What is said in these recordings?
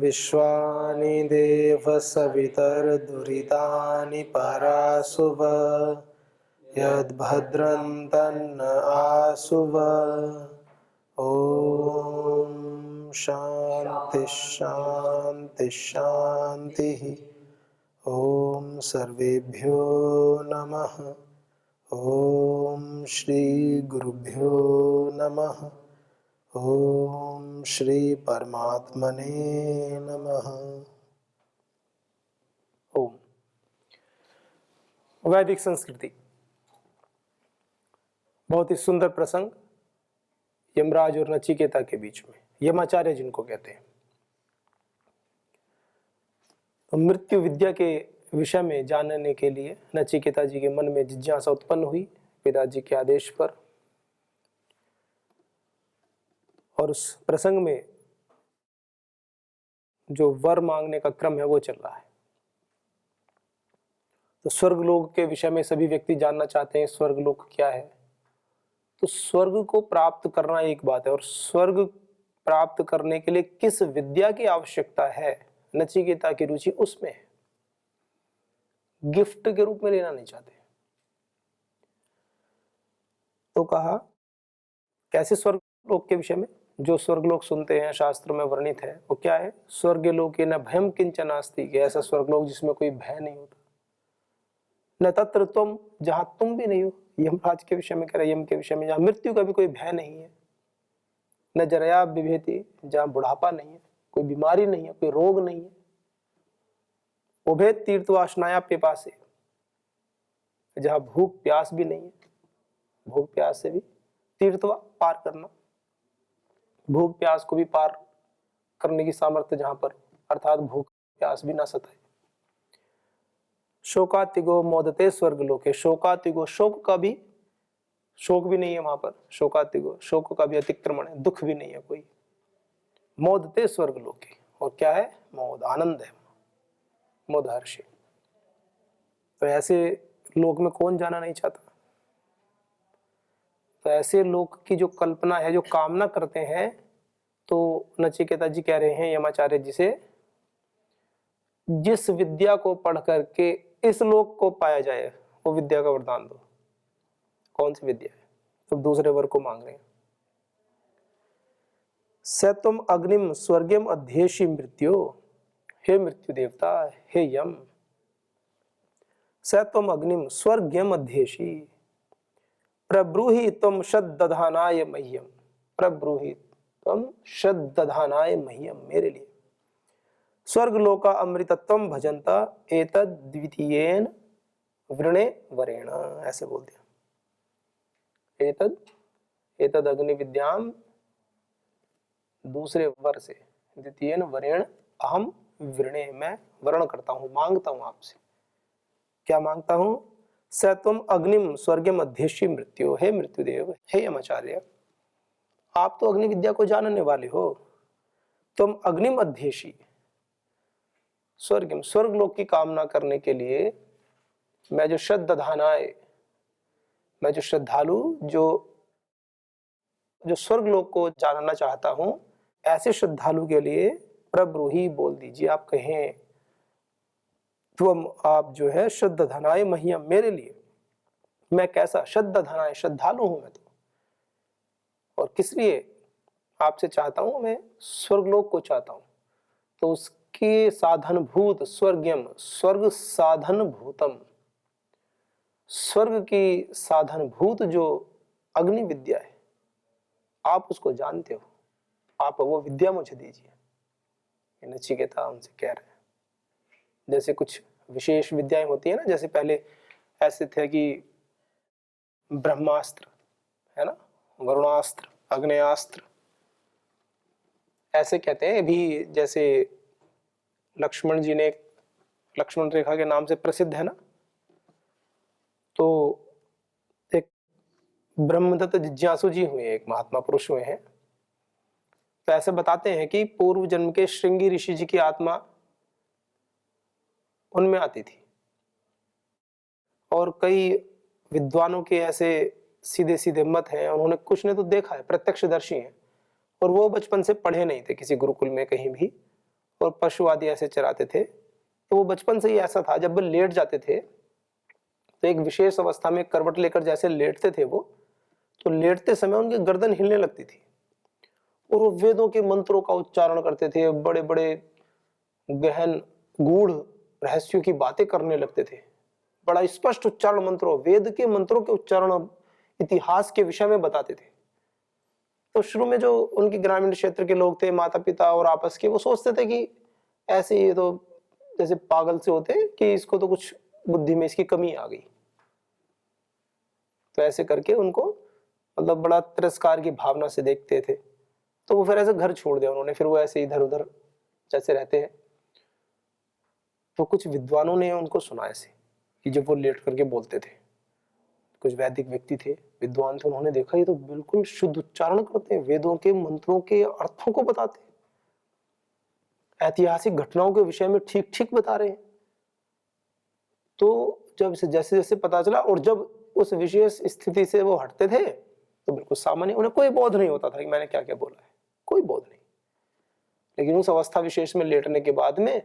विश्वानि देव सवितर्दुरितानि परासुव यद्भद्रं तन्न आसुव। ओम शांति शांति शांति। ओम सर्वेभ्यो नमः। ओम श्री गुरुभ्यो नमः। ओम श्री परमात्मने नमः। ओम। वैदिक संस्कृति, बहुत ही सुंदर प्रसंग यमराज और नचिकेता के बीच में, यमाचार्य जिनको कहते हैं। तो मृत्यु विद्या के विषय में जानने के लिए नचिकेता जी के मन में जिज्ञासा उत्पन्न हुई पिताजी के आदेश पर। और उस प्रसंग में जो वर मांगने का क्रम है वो चल रहा है। तो स्वर्गलोक के विषय में सभी व्यक्ति जानना चाहते हैं, स्वर्गलोक क्या है। तो स्वर्ग को प्राप्त करना एक बात है, और स्वर्ग प्राप्त करने के लिए किस विद्या की आवश्यकता है, नचिकेता की रुचि उसमें है। गिफ्ट के रूप में लेना नहीं चाहते। तो कहा कैसे स्वर्गलोक के विषय में, जो स्वर्गलोक सुनते हैं शास्त्र में वर्णित है वो क्या है। स्वर्गलोके न भयम किंचन नास्ति, कि ऐसा स्वर्गलोक जिसमें कोई भय नहीं होता। न तत्र तुम, जहां तुम भी नहीं हो। यमराज के विषय में कह रहे, यम के विषय में, जहां मृत्यु का भी कोई भय नहीं है। न जरया बिभेति, जहां बुढ़ापा नहीं है, कोई बीमारी नहीं है, कोई रोग नहीं है। उभे तीर्थ वासनाया पिपासे, जहां भूख प्यास भी नहीं है। भूख प्यास से भी तीर्थवा पार करना, भूख प्यास को भी पार करने की सामर्थ्य जहां पर, अर्थात भूख प्यास भी ना सताए। शोकातिगो मोदते स्वर्गलोके, शोकातिगो, शोक का भी, शोक भी नहीं है वहां पर। शोकातिगो, शोक का भी अतिक्रमण है, दुख भी नहीं है कोई। मोदते स्वर्गलोके, और क्या है, मोद, आनंद है, मोद हर्ष। तो ऐसे लोक में कौन जाना नहीं चाहता। तो ऐसे लोक की जो कल्पना है, जो कामना करते हैं, तो नचिकेता जी कह रहे हैं यमाचार्य जी से, जिस विद्या को पढ़ करके इस लोक को पाया जाए वो विद्या का वरदान दो। कौन सी विद्या है। तो दूसरे वर्ग को मांग रहे हैं। स तुम अग्निम स्वर्गम अध्येषि मृत्यो, हे मृत्यु देवता, हे यम। स तुम अग्निम स्वर्गम अध्येषि, प्रब्रूहि तुम शद्दधानाय मह्यम, प्रब्रूहि तुम शद्दधानाय मह्यम, मेरे लिए स्वर्गलोका अमृतत्वम भजंता एतद द्वितीयेन वृणे वरेण, ऐसे बोल दिया। एतद अग्नि विद्याम, दूसरे वर से, द्वितीयेन वरेण अहम वृणे, मैं वर्ण करता हूं, मांगता हूं आपसे। क्या मांगता हूं। स तुम अग्निम स्वर्गम अध्येषि मृत्यु, हे मृत्युदेव, हे यमाचार्य, आप तो अग्नि विद्या को जानने वाले हो। तुम अग्निम अध्येषि, स्वर्गम, स्वर्गलोक की कामना करने के लिए मैं जो श्रद्धानाय, मैं जो श्रद्धालु, जो स्वर्गलोक को जानना चाहता हूं, ऐसे श्रद्धालु के लिए प्रब्रूहि, बोल दीजिए, आप कहें तुम, आप जो है श्रद्धानाय मह्यम, मेरे लिए। मैं कैसा, श्रद्धानाय, श्रद्धालु हूं मैं तो। और किस लिए आपसे चाहता हूं, मैं स्वर्गलोक को चाहता हूं। तो उसके साधनभूत स्वर्गम, स्वर्ग साधन भूतम, स्वर्ग की साधनभूत जो अग्नि विद्या है, आप उसको जानते हो, आप वो विद्या मुझे दीजिए। नचिकेता उनसे कह रहे हैं। जैसे कुछ विशेष विद्याएं होती है ना, जैसे पहले ऐसे थे कि ब्रह्मास्त्र है ना, वरुणास्त्र, अग्नेयास्त्र, ऐसे कहते हैं भी। जैसे लक्ष्मण जी ने, लक्ष्मण रेखा के नाम से प्रसिद्ध है ना, तो एक ब्रह्मदत्त जिज्ञासु जी हुए, एक महात्मा पुरुष हुए हैं। तो ऐसे बताते हैं कि पूर्व जन्म के श्रृंगी ऋषि जी की आत्मा उनमें आती थी, और कई विद्वानों के ऐसे सीधे सीधे मत हैं, उन्होंने कुछ ने तो देखा है, प्रत्यक्षदर्शी हैं, और वो बचपन से पढ़े नहीं थे किसी गुरुकुल में कहीं भी, और पशु आदि ऐसे चराते थे। तो वो बचपन से ही ऐसा था, जब वो लेट जाते थे तो एक विशेष अवस्था में करवट लेकर जैसे लेटते थे वो, तो लेटते समय उनकी गर्दन हिलने लगती थी और वो वेदों के मंत्रों का उच्चारण करते थे, बड़े बड़े गहन गूढ़ रहस्यों की बातें करने लगते थे, बड़ा स्पष्ट उच्चारण मंत्रों, वेद के मंत्रों के उच्चारण इतिहास के विषय में बताते थे। तो शुरू में जो उनके ग्रामीण क्षेत्र के लोग थे, माता पिता और आपस के, वो सोचते थे कि ऐसे ये तो जैसे पागल से होते हैं कि इसको तो कुछ बुद्धि में इसकी कमी आ गई। तो ऐसे करके उनको मतलब बड़ा तिरस्कार की भावना से देखते थे। तो वो फिर ऐसे घर छोड़ दिया उन्होंने, फिर वो ऐसे इधर उधर जैसे रहते हैं। तो कुछ विद्वानों ने उनको सुना ऐसे कि जब वो लेट करके बोलते थे, कुछ वैदिक व्यक्ति थे, विद्वान थे, उन्होंने देखा ये तो बिल्कुल शुद्ध उच्चारण करते हैं, वेदों के मंत्रों के अर्थों को बताते हैं, ऐतिहासिक घटनाओं के विषय में ठीक ठीक बता रहे हैं। तो जब जैसे जैसे पता चला और जब उस विशेष स्थिति से वो हटते थे तो बिल्कुल सामान्य, उन्हें कोई बोध नहीं होता था कि मैंने क्या क्या बोला है, कोई बोध नहीं। लेकिन उस अवस्था विशेष में लेटने के बाद में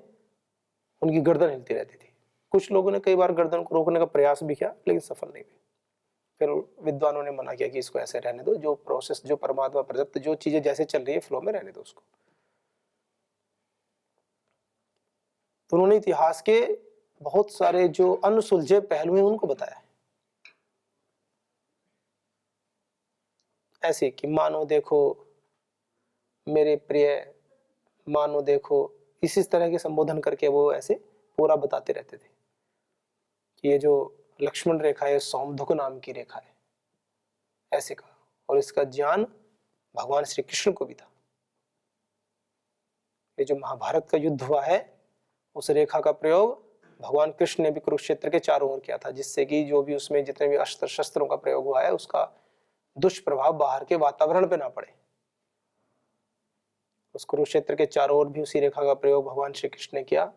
उनकी गर्दन हिलती रहती थी। कुछ लोगों ने कई बार गर्दन को रोकने का प्रयास भी किया लेकिन सफल नहीं हुए। फिर विद्वानों ने मना किया कि इसको ऐसे रहने दो, जो प्रोसेस, जो परमात्मा प्रदत्त जो चीजें जैसे चल रही है फ्लो में रहने दो उसको। तो उन्होंने इतिहास के बहुत सारे जो अनसुलझे पहलू हैं उनको बताया है, ऐसे कि मानो देखो मेरे प्रिय, मानो देखो, इसी तरह के संबोधन करके वो ऐसे पूरा बताते रहते थे कि ये जो लक्ष्मण रेखा है सौमधुक नाम की रेखा है, ऐसे कहा। और इसका ज्ञान भगवान श्री कृष्ण को भी था। ये जो महाभारत का युद्ध हुआ है उस रेखा का प्रयोग भगवान कृष्ण ने भी कुरुक्षेत्र के चारों ओर किया था, जिससे कि जो भी उसमें जितने भी अस्त्र शस्त्रों का प्रयोग हुआ है उसका दुष्प्रभाव बाहर के वातावरण पे ना पड़े। उस कुरुक्षेत्र के चारों ओर भी उसी रेखा का प्रयोग भगवान श्री कृष्ण ने किया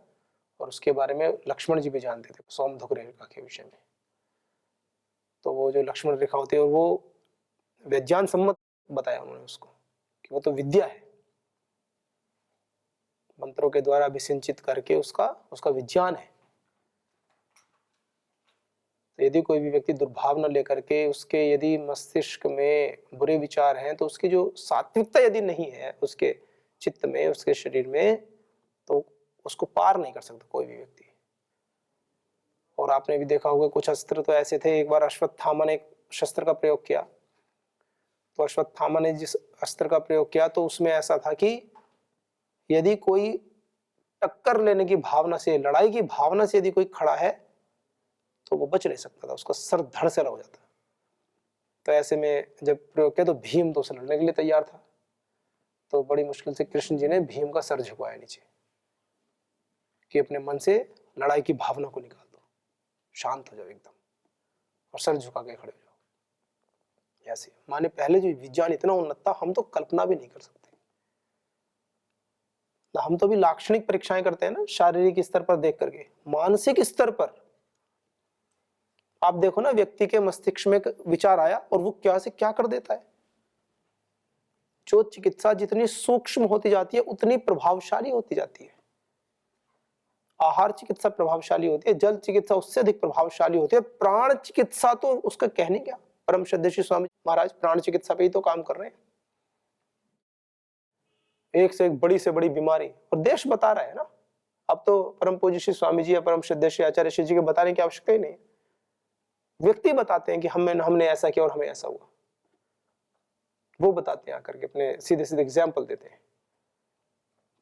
और उसके बारे में लक्ष्मण जी भी जानते थे सौमधुक रेखा के विषय में। तो वो जो लक्ष्मण रेखा होती है और वो विज्ञान सम्मत बताया उन्होंने उसको कि वो तो विद्या है, मंत्रों के द्वारा अभिसिंचित करके उसका उसका विज्ञान है। तो यदि कोई भी व्यक्ति दुर्भावना लेकर के उसके यदि मस्तिष्क में बुरे विचार हैं तो उसकी जो सात्विकता यदि नहीं है उसके चित्त में, उसके शरीर में, तो उसको पार नहीं कर सकता कोई भी व्यक्ति। और आपने भी देखा होगा कुछ अस्त्र तो ऐसे थे, एक बार अश्वत्थामा ने एक शस्त्र का प्रयोग किया, तो अश्वत्थामा ने जिस अस्त्र का प्रयोग किया तो उसमें ऐसा था कि यदि कोई टक्कर लेने की भावना से, लड़ाई की भावना से यदि कोई खड़ा है तो वो बच नहीं सकता था, उसका सर धड़ से हो जाता। तो ऐसे में जब प्रयोग किया तो भीम तो उसे लड़ने के लिए तैयार था, तो बड़ी मुश्किल से कृष्ण जी ने भीम का सर झुकाया नीचे कि अपने मन से लड़ाई की भावना को निकाल दो, शांत हो जाओ एकदम और सर झुका के खड़े हो जाओ। ऐसे माने पहले जो विज्ञान इतना उन्नत था हम तो कल्पना भी नहीं कर सकते। हम तो भी लाक्षणिक परीक्षाएं करते हैं ना शारीरिक स्तर पर देख करके, मानसिक स्तर पर आप देखो ना व्यक्ति के मस्तिष्क में विचार आया और वो क्या से क्या कर देता है। जो चिकित्सा जितनी सूक्ष्म होती जाती है उतनी प्रभावशाली होती जाती है। आहार चिकित्सा प्रभावशाली होती है, जल चिकित्सा उससे अधिक प्रभावशाली होती है, प्राण चिकित्सा तो उसका कहने क्या, परम श्रद्धेय स्वामी महाराज प्राण चिकित्सा पे ही तो काम कर रहे हैं। एक से एक बड़ी से बड़ी बीमारी और देश बता रहा है ना। अब तो परम पूज्य श्री स्वामी जी या परम श्रद्धेय आचार्य श्री जी के बताने की आवश्यकता ही नहीं, व्यक्ति बताते हैं कि हमने ऐसा किया और हमें ऐसा हुआ। वो बताते हैं आकर के, अपने सीधे सीधे एग्जाम्पल देते हैं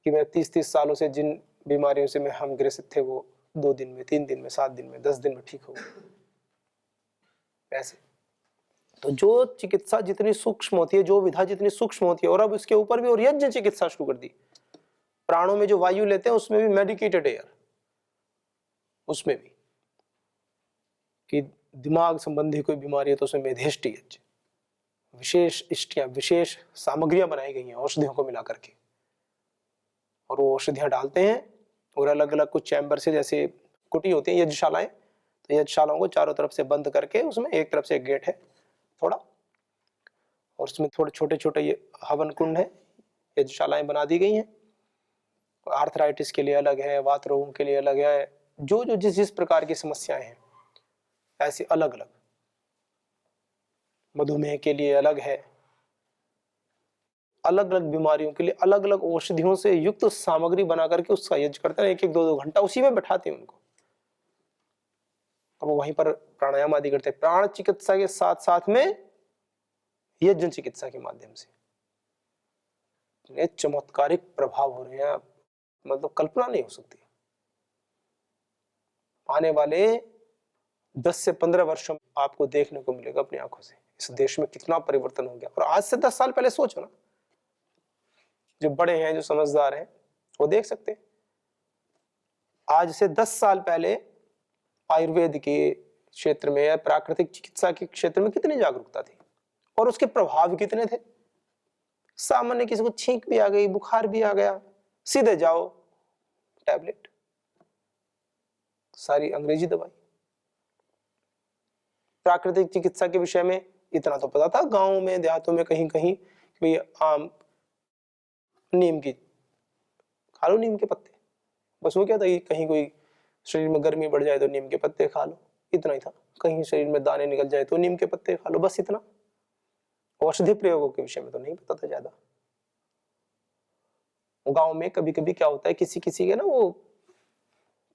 कि मैं 30-30 सालों से जिन बीमारियों से मैं हम ग्रसित थे वो 2 दिन में, 3 दिन में, 7 दिन में, 10 दिन में ठीक हो गए ऐसे। तो जो चिकित्सा जितनी सूक्ष्म होती है, जो विधा जितनी सूक्ष्म होती है, और अब इसके ऊपर भी और यज्ञ चिकित्सा शुरू कर दी। प्राणों में जो वायु लेते हैं उसमें भी मेडिकेटेड एयर, उसमें भी कि दिमाग संबंधी कोई बीमारी है तो उसमें मेधेष्टि यज्ञ, विशेष इष्टियां, विशेष सामग्रियां बनाई गई हैं औषधियों को मिला करके, और वो औषधियां डालते हैं और अलग अलग कुछ चैम्बर से, जैसे कुटी होती है यज्ञशालाएं, तो यज्ञशालाओं को चारों तरफ से बंद करके उसमें एक तरफ से एक गेट है थोड़ा, और उसमें थोड़े छोटे छोटे ये हवन कुंड है, यज्ञशालाएं बना दी गई हैं। आर्थराइटिस के लिए अलग है, वात रोगों के लिए अलग है, जो जो जिस जिस प्रकार की समस्याएं हैं ऐसे अलग अलग, मधुमेह के लिए अलग है, अलग अलग बीमारियों के लिए अलग अलग औषधियों से युक्त सामग्री बना करके उसका यज्ञ करते हैं, एक एक दो दो घंटा उसी में बैठाते हैं उनको, और वो वहीं पर प्राणायाम आदि करते हैं। प्राण चिकित्सा के साथ साथ में यज्ञ चिकित्सा के माध्यम से इतने चमत्कारिक प्रभाव हो रहे हैं, मतलब कल्पना नहीं हो सकती। आने वाले 10 से 15 वर्षों में आपको देखने को मिलेगा अपनी आंखों से इस देश में कितना परिवर्तन हो गया। और आज से 10 साल पहले सोचो ना, जो बड़े हैं, जो समझदार हैं, वो देख सकते हैं आज से 10 साल पहले आयुर्वेद के क्षेत्र में या प्राकृतिक चिकित्सा के क्षेत्र में कितनी जागरूकता थी और उसके प्रभाव कितने थे। सामान्य किसी को छींक भी आ गई, बुखार भी आ गया, सीधे जाओ टैबलेट, सारी अंग्रेजी दवाई। प्राकृतिक चिकित्सा के विषय में इतना तो पता था गांवों में, देहातों में, कहीं कहीं भाई आम नीम की खा लो, नीम के पत्ते, बस वो क्या था कि कहीं कोई शरीर में गर्मी बढ़ जाए तो नीम के पत्ते खा लो, इतना ही था। कहीं शरीर में दाने निकल जाए तो नीम के पत्ते खा लो, बस इतना। औषधि प्रयोगों के विषय में तो नहीं पता था ज्यादा। गांव में कभी कभी क्या होता है, किसी किसी के ना वो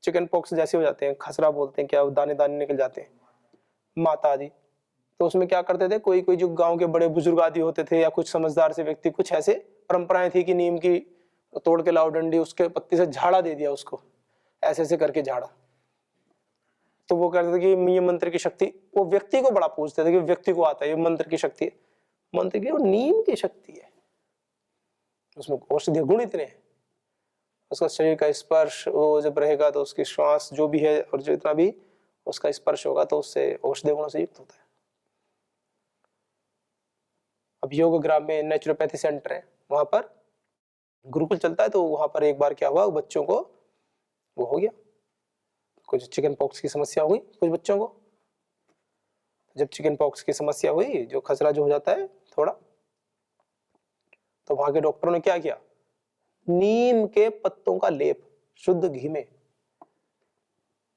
चिकन पॉक्स जैसे हो जाते हैं, खसरा बोलते हैं क्या, दाने दाने निकल जाते हैं, माता आदि, तो उसमें क्या करते थे, कोई कोई जो गांव के बड़े बुजुर्ग आदि होते थे या कुछ समझदार से व्यक्ति, कुछ ऐसे परंपराएं थी कि नीम की तोड़ के लाओ डंडी, उसके पत्ती से झाड़ा दे दिया उसको, ऐसे ऐसे करके झाड़ा। तो वो कहते थे कि ये मंत्र की शक्ति, वो व्यक्ति को बड़ा पूछते थे कि व्यक्ति को आता है ये मंत्र की शक्ति है। मंत्र की वो नीम की शक्ति है, उसमें औषधीय गुण इतने हैं, उसका शरीर का स्पर्श वो जब रहेगा तो उसकी श्वास जो भी है और जो इतना भी उसका स्पर्श होगा तो उससे औषधीय गुणों से युक्त होता है। अब योग ग्राम में नेचुरोपैथी सेंटर है, वहां पर गुरुकुल चलता है, तो वहां पर एक बार क्या हुआ, बच्चों को वो हो गया, कुछ चिकन पॉक्स की समस्या हुई कुछ बच्चों को। जब चिकन पॉक्स की समस्या हुई, जो खसरा जो हो जाता है थोड़ा, तो वहां के डॉक्टरों ने क्या किया, नीम के पत्तों का लेप शुद्ध घी में,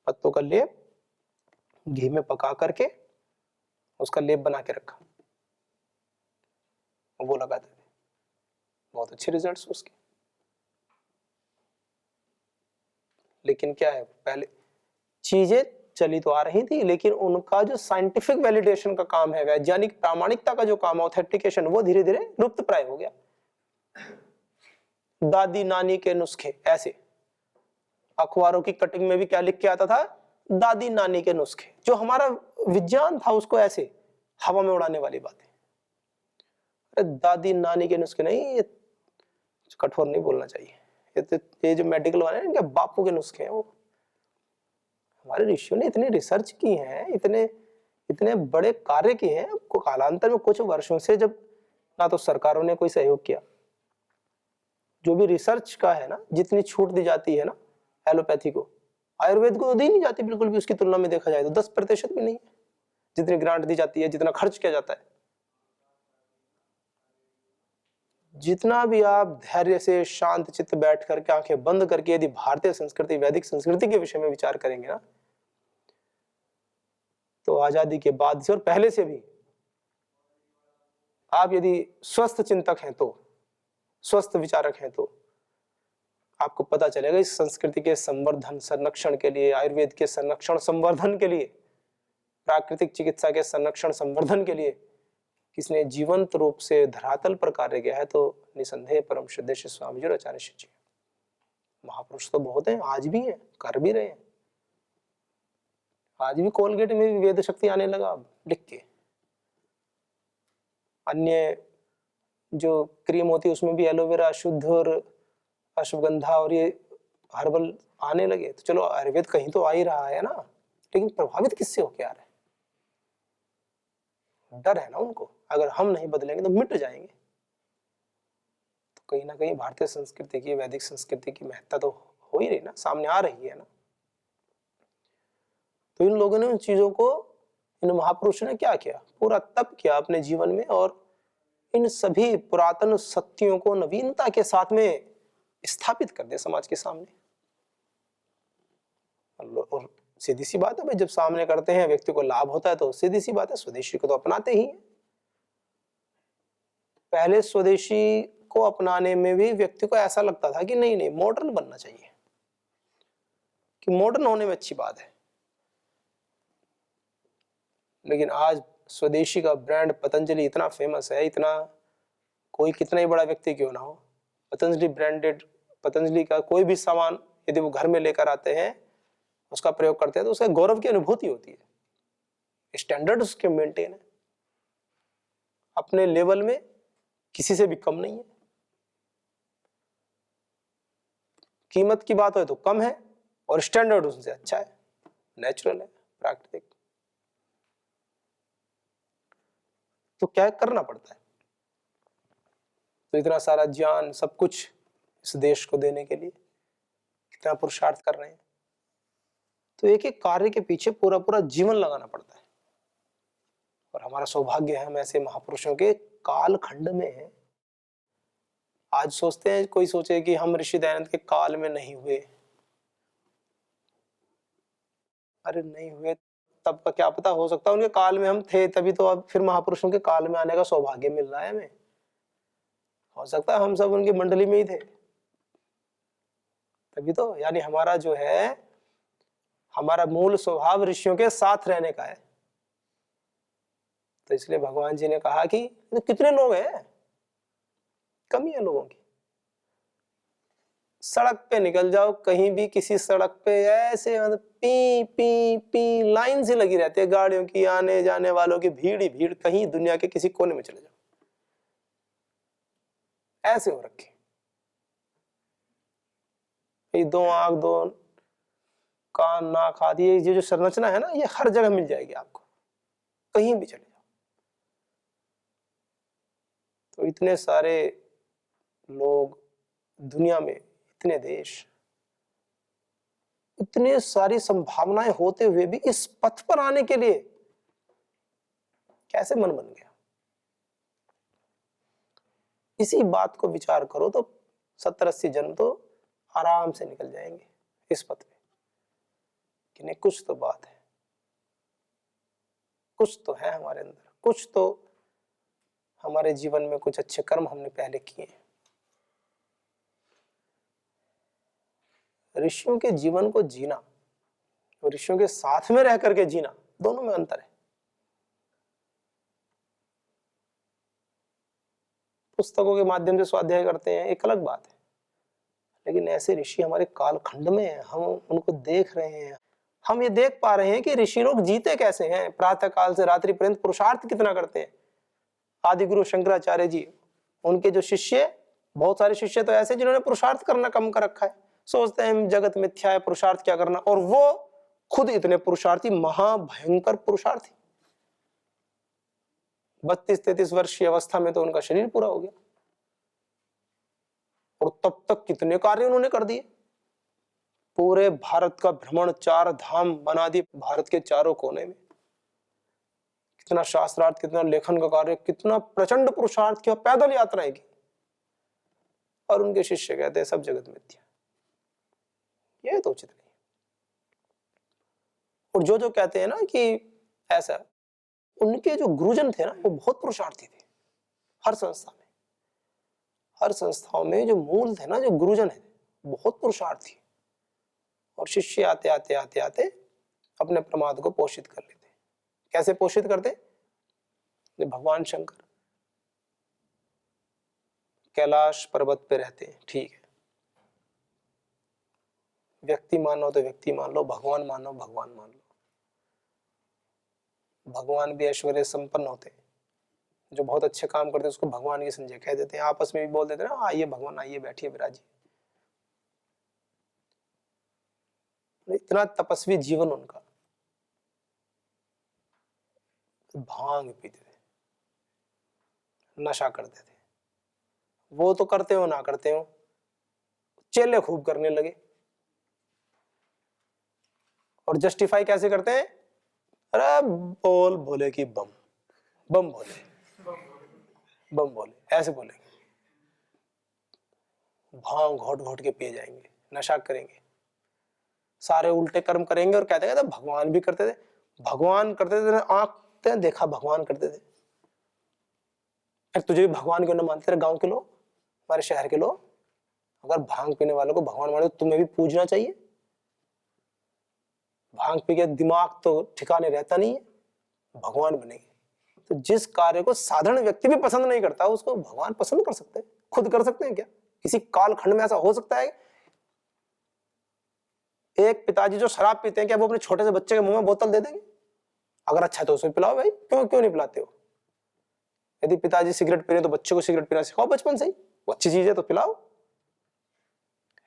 पत्तों का लेप घी में पका करके उसका लेप बना के रखा, वो लगाते थे, बहुत अच्छे रिजल्ट्स उसके। लेकिन क्या है, पहले चीजें चली तो आ रही थी, लेकिन उनका जो साइंटिफिक वैलिडेशन का काम है, वैज्ञानिक प्रामाणिकता का जो काम है, ऑथेंटिकेशन, वो धीरे धीरे लुप्त प्राय हो गया। दादी नानी के नुस्खे, ऐसे अखबारों की कटिंग में भी क्या लिख के आता था, दादी नानी के नुस्खे, जो हमारा विज्ञान था उसको ऐसे हवा में उड़ाने वाली बातें। अरे दादी नानी के नुस्खे नहीं, ये कठोर नहीं बोलना चाहिए, ये जो मेडिकल वाले हैं इनके बापू के नुस्खे हैं। वो हमारे ऋषियों ने इतनी रिसर्च की है, इतने इतने बड़े कार्य किए हैं, कालांतर में कुछ वर्षों से जब ना तो सरकारों ने कोई सहयोग किया, जो भी रिसर्च का है ना, जितनी छूट दी जाती है ना एलोपैथी को, आयुर्वेद को तो दी नहीं जाती बिल्कुल भी, उसकी तुलना में देखा जाए तो 10% भी नहीं है जितनी ग्रांट दी जाती है, जितना खर्च किया जाता है। जितना भी आप धैर्य से शांत चित्त बैठ करके आंखें बंद करके यदि भारतीय संस्कृति, वैदिक संस्कृति के विषय में विचार करेंगे ना, तो आजादी के बाद से और पहले से भी आप यदि स्वस्थ चिंतक हैं, तो स्वस्थ विचारक हैं, तो आपको पता चलेगा इस संस्कृति के संवर्धन संरक्षण के लिए, आयुर्वेद के संरक्षण संवर्धन के लिए, प्राकृतिक चिकित्सा के संरक्षण संवर्धन के लिए किसने जीवंत रूप से धरातल पर कार्य किया है, तो निसंदेह परम श्रद्धेय स्वामी जी और आचार्य जी। महापुरुष तो बहुत हैं, आज भी हैं, कर भी रहे हैं। आज भी कोलगेट में भी वेद शक्ति आने लगा अब लिख के, अन्य जो क्रीम होती है उसमें भी एलोवेरा शुद्ध और अश्वगंधा और ये हर्बल आने लगे। तो चलो आयुर्वेद कहीं तो आ ही रहा है ना, लेकिन प्रभावित किससे होके आ रहे हैं? डर है ना उनको, अगर हम नहीं बदलेंगे तो मिट जाएंगे। तो कहीं ना कहीं भारतीय संस्कृति की, वैदिक संस्कृति की महत्ता तो हो ही रही ना, सामने आ रही है ना। तो इन लोगों ने उन चीजों को, इन महापुरुषों ने क्या किया, पूरा तप किया अपने जीवन में, और इन सभी पुरातन सत्यों को नवीनता के साथ में स्थापित कर दे समाज के सामने। और सीधी सी बात है भाई, जब सामने करते हैं व्यक्ति को लाभ होता है तो सीधी सी बात है स्वदेशी को तो अपनाते ही हैं। पहले स्वदेशी को अपनाने में भी व्यक्ति को ऐसा लगता था कि नहीं नहीं मॉडर्न बनना चाहिए, कि मॉडर्न होने में अच्छी बात है। लेकिन आज स्वदेशी का ब्रांड पतंजलि इतना फेमस है, इतना, कोई कितना ही बड़ा व्यक्ति क्यों ना हो, पतंजलि ब्रांडेड, पतंजलि का कोई भी सामान यदि वो घर में लेकर आते हैं, उसका प्रयोग करते हैं, तो उसका गौरव की अनुभूति होती है। स्टैंडर्ड उसके मेंटेन है, अपने लेवल में किसी से भी कम नहीं है। कीमत की बात हो तो कम है और स्टैंडर्ड उनसे अच्छा है, नेचुरल है, प्राकृतिक। तो क्या करना पड़ता है? तो इतना सारा ज्ञान सब कुछ इस देश को देने के लिए कितना पुरुषार्थ कर रहे हैं। तो एक एक कार्य के पीछे पूरा पूरा जीवन लगाना पड़ता है। और हमारा सौभाग्य है हम ऐसे महापुरुषों के कालखंड में हैं। आज सोचते हैं, कोई सोचे कि हम ऋषि दयानंद के काल में नहीं हुए, अरे नहीं हुए तब का क्या पता, हो सकता है उनके काल में हम थे तभी तो अब फिर महापुरुषों के काल में आने का सौभाग्य मिल रहा है हमें। हो सकता है हम सब उनकी मंडली में ही थे तभी तो। यानी हमारा जो है, हमारा मूल स्वभाव ऋषियों के साथ रहने का है। तो इसलिए भगवान जी ने कहा कि तो कितने लोग हैं, कमी है लोगों की। सड़क पे निकल जाओ कहीं भी, किसी सड़क पे ऐसे मतलब पी पी पी लाइन से लगी रहती है गाड़ियों की, आने जाने वालों की भीड़ ही भीड़। कहीं दुनिया के किसी कोने में चले जाओ ऐसे हो रखे। ये दो आंख, दो कान, नाक, हाथ, ये जो संरचना है ना, ये हर जगह मिल जाएगी आपको, कहीं भी चले जाओ। तो इतने सारे लोग दुनिया में, इतने देश, इतने सारी संभावनाएं होते हुए भी इस पथ पर आने के लिए कैसे मन बन गया? इसी बात को विचार करो तो 70-80 जन्म तो आराम से निकल जाएंगे इस पथ पे। कि नहीं, कुछ तो बात है, कुछ तो है हमारे अंदर, कुछ तो हमारे जीवन में कुछ अच्छे कर्म हमने पहले किए। ऋषियों के जीवन को जीना और ऋषियों के साथ में रह करके जीना, दोनों में अंतर है। पुस्तकों के माध्यम से स्वाध्याय करते हैं, एक अलग बात है। लेकिन ऐसे ऋषि हमारे कालखंड में हैं, हम उनको देख रहे हैं। हम ये देख पा रहे हैं कि ऋषि लोग जीते कैसे हैं, प्रातः काल से रात्रि पर्यंत पुरुषार्थ कितना करते हैं। आदि गुरु शंकराचार्य जी, उनके जो शिष्य, बहुत सारे शिष्य तो ऐसे जिन्होंने पुरुषार्थ करना कम कर रखा है, सोचते हैं जगत मिथ्या है, पुरुषार्थ क्या करना, और वो खुद इतने पुरुषार्थी, महाभयंकर पुरुषार्थी। 32-33 वर्ष की अवस्था में तो उनका शरीर पूरा हो गया, और तब तक कितने कार्य उन्होंने कर दिए। पूरे भारत का भ्रमण, 4 धाम बना दिए भारत के चारों कोने में। कितना शास्त्रार्थ, कितना लेखन का कार्य, कितना प्रचंड पुरुषार्थ किया, पैदल यात्राएं की। और उनके शिष्य कहते हैं सब जगत मिथ्या। ये तो उचित नहीं। और जो कहते हैं ना कि ऐसा, उनके जो गुरुजन थे ना, वो बहुत पुरुषार्थी थे। हर संस्था में, हर संस्थाओं में जो मूल थे ना, जो गुरुजन है, बहुत पुरुषार्थी। और शिष्य आते आते आते आते अपने प्रमाद को पोषित कर लेते। कैसे पोषित करते? भगवान शंकर कैलाश पर्वत पे रहते हैं, ठीक है, व्यक्ति मानो तो व्यक्ति मान लो, भगवान मानो भगवान मान लो। भगवान भी ऐश्वर्य संपन्न होते हैं, जो बहुत अच्छे काम करते हैं उसको भगवान की संजय कह देते हैं, आपस में भी बोल देते हैं ना, आइए भगवान, आइए बैठिए विराजिए। इतना तपस्वी जीवन उनका। भांग पीते थे, नशा करते थे, वो तो करते हो ना करते हो, चेले खूब करने लगे। और जस्टिफाई कैसे करते हैं? अरे बोल बोले कि बम बम बोले, बम बोले, ऐसे बोलेंगे। भांग घोट घोट के पिए जाएंगे, नशा करेंगे, सारे उल्टे कर्म करेंगे और कहते कहते भगवान भी करते थे, भगवान करते थे, आंख ने देखा भगवान करते थे। तुझे भी भगवान क्यों न मानते? तेरे गांव के लोग, हमारे शहर के लोग अगर भांग पीने वालों को भगवान माने तो तुम्हें भी पूजना चाहिए। भांग पी के दिमाग तो ठिकाने रहता नहीं है, भगवान बनेंगे। तो जिस कार्य को साधारण व्यक्ति भी पसंद नहीं करता उसको भगवान पसंद कर सकते हैं, खुद कर सकते हैं क्या? किसी कालखंड में ऐसा हो सकता है? एक पिताजी जो शराब पीते हैं क्या वो अपने छोटे से बच्चे के मुंह में बोतल दे देंगे? अगर अच्छा तो उसे पिलाओ भाई, क्यों क्यों नहीं पिलाते हो? यदि पिताजी सिगरेट पी रहे तो बच्चे को सिगरेट पीना सिखाओ बचपन से ही, वो अच्छी चीज है तो पिलाओ।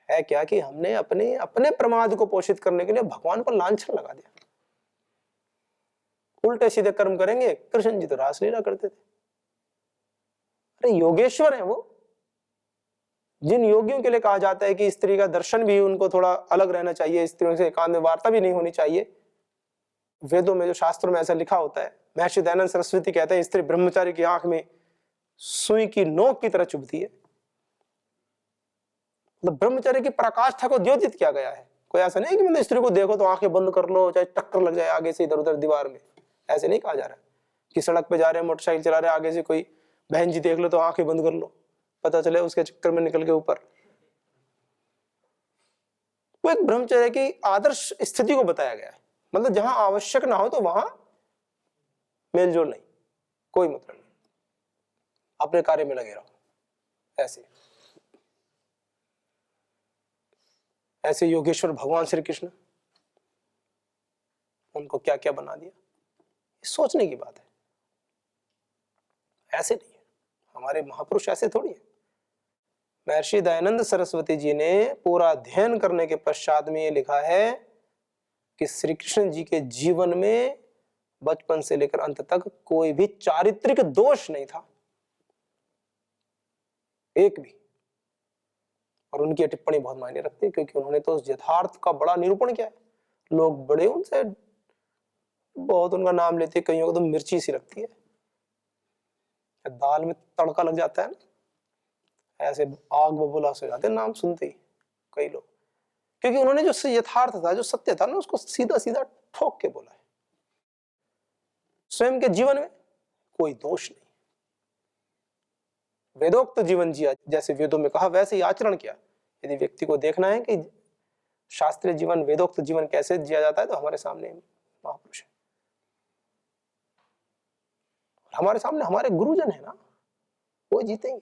है क्या कि हमने अपने अपने प्रमाद को पोषित करने के लिए भगवान पर लांछन लगा दिया। उल्टे सीधे कर्म करेंगे। कृष्ण जी तो रासलीला करते थे। अरे योगेश्वर है वो, जिन योगियों के लिए कहा जाता है कि स्त्री का दर्शन भी उनको थोड़ा अलग रहना चाहिए, स्त्रियों से एकांत में वार्ता भी नहीं होनी चाहिए। वेदों में जो शास्त्रों में ऐसा लिखा होता है, महर्षि दयानंद सरस्वती कहते हैं स्त्री ब्रह्मचारी की आंख में सुई की नोक की तरह चुभती है। मतलब ब्रह्मचर्य की पराकाष्ठा को द्योतित किया गया है। कोई ऐसा नहीं कि मतलब स्त्री को देखो तो आंखें बंद कर लो चाहे टक्कर लग जाए आगे से इधर उधर दीवार में, ऐसे नहीं कहा जा रहा है कि सड़क पे जा रहे हैं मोटरसाइकिल चला रहे हैं आगे से कोई बहन जी देख लो तो आंखें बंद कर लो, पता चले उसके चक्कर में निकल के ऊपर। वो एक ब्रह्मचर्य की आदर्श स्थिति को बताया गया है। मतलब जहां आवश्यक ना हो तो वहां मेलजोल नहीं, कोई मतलब नहीं, अपने कार्य में लगे रहो। ऐसे योगेश्वर भगवान श्री कृष्ण, उनको क्या क्या बना दिया, सोचने की बात है। ऐसे नहीं है, हमारे महापुरुष ऐसे थोड़ी है। महर्षि दयानंद सरस्वती जी ने पूरा अध्ययन करने के पश्चात में ये लिखा है कि श्री कृष्ण जी के जीवन में बचपन से लेकर अंत तक कोई भी चारित्रिक दोष नहीं था, एक भी। और उनकी टिप्पणी बहुत मायने रखती है क्योंकि उन्होंने तो उस यथार्थ का बड़ा निरूपण किया है। लोग बड़े उनसे बहुत उनका नाम लेते, कईयों को तो मिर्ची सी लगती है, दाल में तड़का लग जाता है ना, ऐसे आग बबूला से हो जाते नाम सुनते ही कई लोग, क्योंकि उन्होंने जो यथार्थ था, जो सत्य था ना, उसको सीधा सीधा ठोक के बोला है। स्वयं के जीवन में कोई दोष नहीं, वेदोक्त जीवन जिया, जैसे वेदों में कहा वैसे ही आचरण किया। यदि व्यक्ति को देखना है कि शास्त्रीय जीवन, वेदोक्त जीवन कैसे जिया जाता है, तो हमारे सामने महापुरुष है, हमारे सामने हमारे गुरुजन है ना, वो जीतेंगे।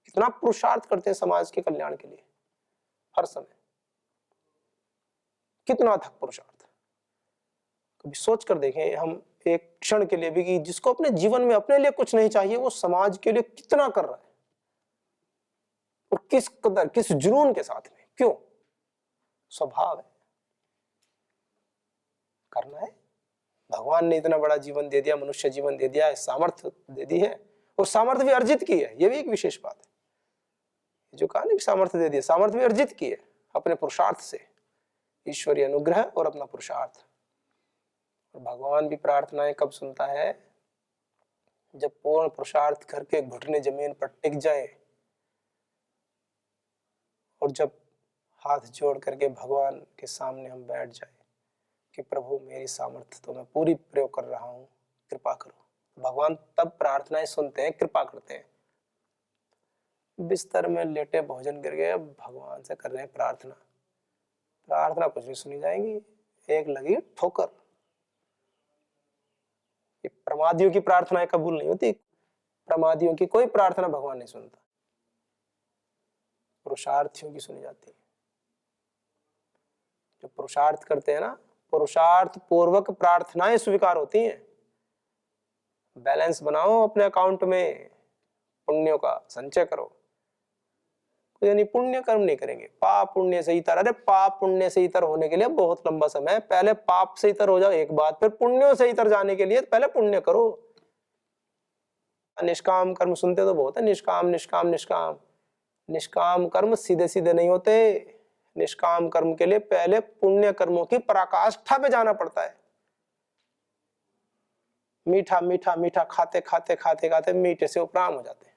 कितना पुरुषार्थ करते हैं समाज के कल्याण के लिए हर समय, कितना अथक पुरुषार्थ। कभी सोच कर देखें हम एक क्षण के लिए भी कि जिसको अपने जीवन में अपने लिए कुछ नहीं चाहिए वो समाज के लिए कितना कर रहा है, और किस कदर, किस जुनून के साथ में। क्यों? स्वभाव है, करना है। भगवान ने इतना बड़ा जीवन दे दिया, मनुष्य जीवन दे दिया है, सामर्थ्य दे दी है, और सामर्थ्य भी अर्जित की है। यह भी एक विशेष बात है, जो कहा नहीं सामर्थ्य दे दिया, सामर्थ्य भी अर्जित की है अपने पुरुषार्थ से, ईश्वरीय अनुग्रह और अपना पुरुषार्थ। और भगवान भी प्रार्थनाएं कब सुनता है? जब पूर्ण पुरुषार्थ करके घुटने जमीन पर टिक जाए और जब हाथ जोड़ करके भगवान के सामने हम बैठ जाए कि प्रभु मेरी सामर्थ्य तो मैं पूरी प्रयोग कर रहा हूं, कृपा करो। भगवान तब प्रार्थनाएं सुनते हैं, कृपा करते हैं। बिस्तर में लेटे भोजन करके भगवान से कर रहे हैं प्रार्थना, प्रार्थना कुछ नहीं सुनी जाएगी, एक लगी ठोकर। ये प्रमादियों की प्रार्थनाएं कबूल नहीं होती, प्रमादियों की कोई प्रार्थना भगवान नहीं सुनता, पुरुषार्थियों की सुनी जाती है। जो पुरुषार्थ करते हैं ना, पुरुषार्थ पूर्वक प्रार्थनाएं स्वीकार होती हैं। बैलेंस बनाओ अपने अकाउंट में, पुण्यों का संचय करो। यानी पुण्य कर्म नहीं करेंगे, पाप पुण्य से इतर। अरे पाप पुण्य से इतर होने के लिए बहुत लंबा समय है, पहले पाप से इतर हो जाओ एक बात, फिर पुण्यों से इतर जाने के लिए पहले पुण्य करो। निष्काम कर्म सुनते तो बहुत है, निष्काम निष्काम निष्काम। निष्काम कर्म सीधे सीधे नहीं होते, निष्काम कर्म के लिए पहले पुण्य कर्मों की पराकाष्ठा पे जाना पड़ता है। मीठा मीठा मीठा खाते खाते खाते खाते मीठे से उपराम हो जाते हैं।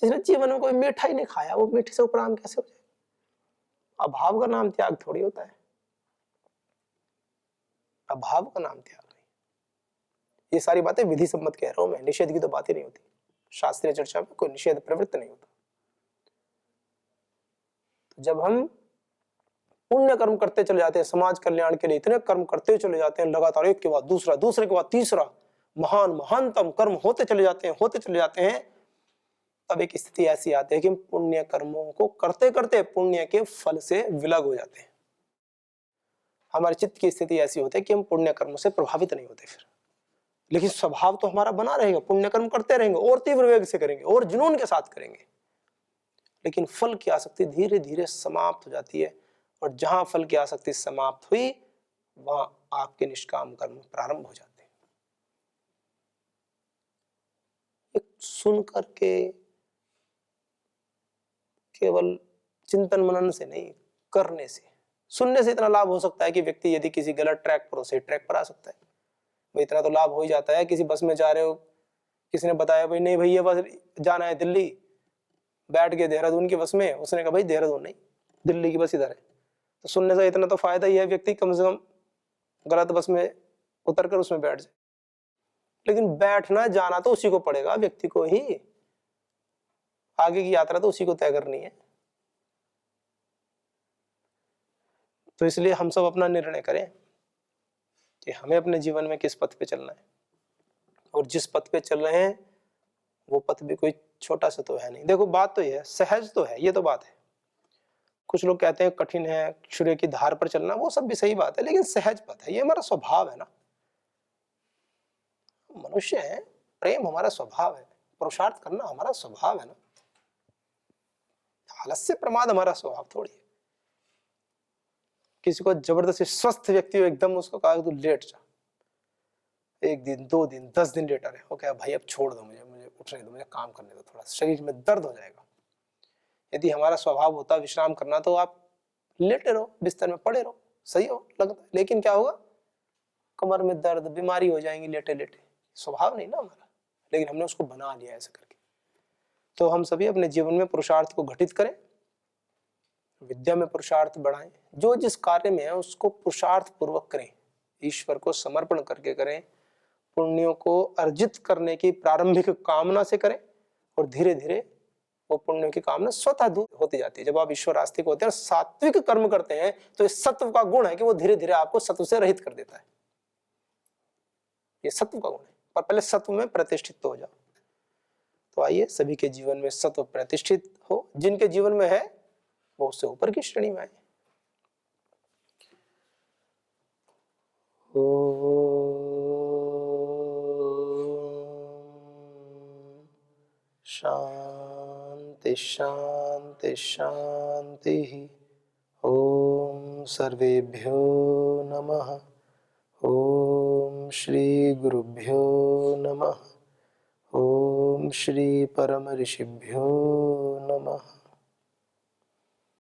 जिसने जीवन में कोई मीठा ही नहीं खाया, वो मीठे से उपराम कैसे हो जाएगा? अभाव का नाम त्याग थोड़ी होता है, अभाव का नाम त्याग नहीं। ये सारी बातें विधि सम्मत कह रहा हूं मैं, निषेध की तो बातें नहीं होती। शास्त्रीय चर्चा में कोई निषेध प्रवृत्त नहीं होता। तो जब हम पुण्य कर्म करते चले जाते हैं, समाज कल्याण के लिए इतने कर्म करते चले जाते हैं लगातार, एक के बाद दूसरा, दूसरे के बाद तीसरा, महान महानतम कर्म होते चले जाते हैं, होते चले जाते हैं, तब एक स्थिति ऐसी आती है कि हम पुण्य कर्मों को करते करते पुण्य के फल से विलग हो जाते हैं। हमारे चित्त की स्थिति ऐसी होती है कि हम पुण्य कर्मों से प्रभावित नहीं होते फिर, लेकिन स्वभाव तो हमारा बना रहेगा, पुण्य कर्म करते रहेंगे और तीव्र वेग से करेंगे और जुनून के साथ करेंगे, लेकिन फल की आसक्ति धीरे धीरे समाप्त हो जाती है। और जहां फल की आसक्ति समाप्त हुई, वहां आपके निष्काम कर्म प्रारंभ हो जाते हैं। एक सुन करके केवल चिंतन मनन से नहीं, करने से, सुनने से इतना लाभ हो सकता है कि व्यक्ति यदि किसी गलत ट्रैक पर हो, सही ट्रैक पर आ सकता है। भाई इतना तो लाभ हो ही जाता है, किसी बस में जा रहे हो, किसी ने बताया भाई नहीं भैया बस जाना है दिल्ली, बैठ गए देहरादून की बस में, उसने कहा भाई देहरादून नहीं, दिल्ली की बस इधर है। तो सुनने से इतना तो फायदा ही है, व्यक्ति कम से कम गलत बस में उतरकर उसमें बैठ जाए। लेकिन बैठना जाना तो उसी को पड़ेगा, व्यक्ति को ही, आगे की यात्रा तो उसी को तय करनी है। तो इसलिए हम सब अपना निर्णय करें कि हमें अपने जीवन में किस पथ पे चलना है, और जिस पथ पे चल रहे हैं वो पथ भी कोई छोटा सा तो है नहीं। देखो बात तो ये है, सहज तो है, ये तो बात है। कुछ लोग कहते हैं कठिन है, सूर्य की धार पर चलना, वो सब भी सही बात है, लेकिन सहज पथ है, ये हमारा स्वभाव है ना, मनुष्य है, प्रेम हमारा स्वभाव है, पुरुषार्थ करना हमारा स्वभाव है ना, आलस्य प्रमाद हमारा स्वभाव थोड़ी है। किसी को जबरदस्ती स्वस्थ व्यक्ति हो एकदम उसको कहा तू लेट जा, 1 दिन 2 दिन 10 दिन लेटा रहे, वो क्या भाई अब छोड़ दो, मुझे उठने दो, मुझे काम करने दो, थोड़ा शरीर में दर्द हो जाएगा। यदि हमारा स्वभाव होता विश्राम करना, तो आप लेटे रहो, बिस्तर में पड़े रहो, सही हो लगता है। लेकिन क्या होगा, कमर में दर्द, बीमारी हो जाएंगी लेटे लेटे, स्वभाव नहीं ना हमारा, लेकिन हमने उसको बना लिया ऐसा करके। तो हम सभी अपने जीवन में पुरुषार्थ को घटित करें, विद्या में पुरुषार्थ बढ़ाएं, जो जिस कार्य में है उसको पुरुषार्थ पूर्वक करें, ईश्वर को समर्पण करके करें, पुण्यों को अर्जित करने की प्रारंभिक कामना से करें, और धीरे धीरे वो पुण्यों की कामना स्वतः दूर होती जाती है। जब आप ईश्वर आस्तिक होते हैं और सात्विक कर्म करते हैं, तो इस सत्व का गुण है कि वो धीरे धीरे आपको सत्व से रहित कर देता है, ये सत्व का गुण है। पर पहले सत्व में प्रतिष्ठित तो हो जाओ। तो आइए सभी के जीवन में सत्व प्रतिष्ठित हो, जिनके जीवन में है वो उससे ऊपर की श्रेणी में आए। शांति शांति शांति। ओम सर्वेभ्यो नमः। ओम श्री गुरुभ्यो नमः। ओम श्री परम ऋषिभ्यो नमः।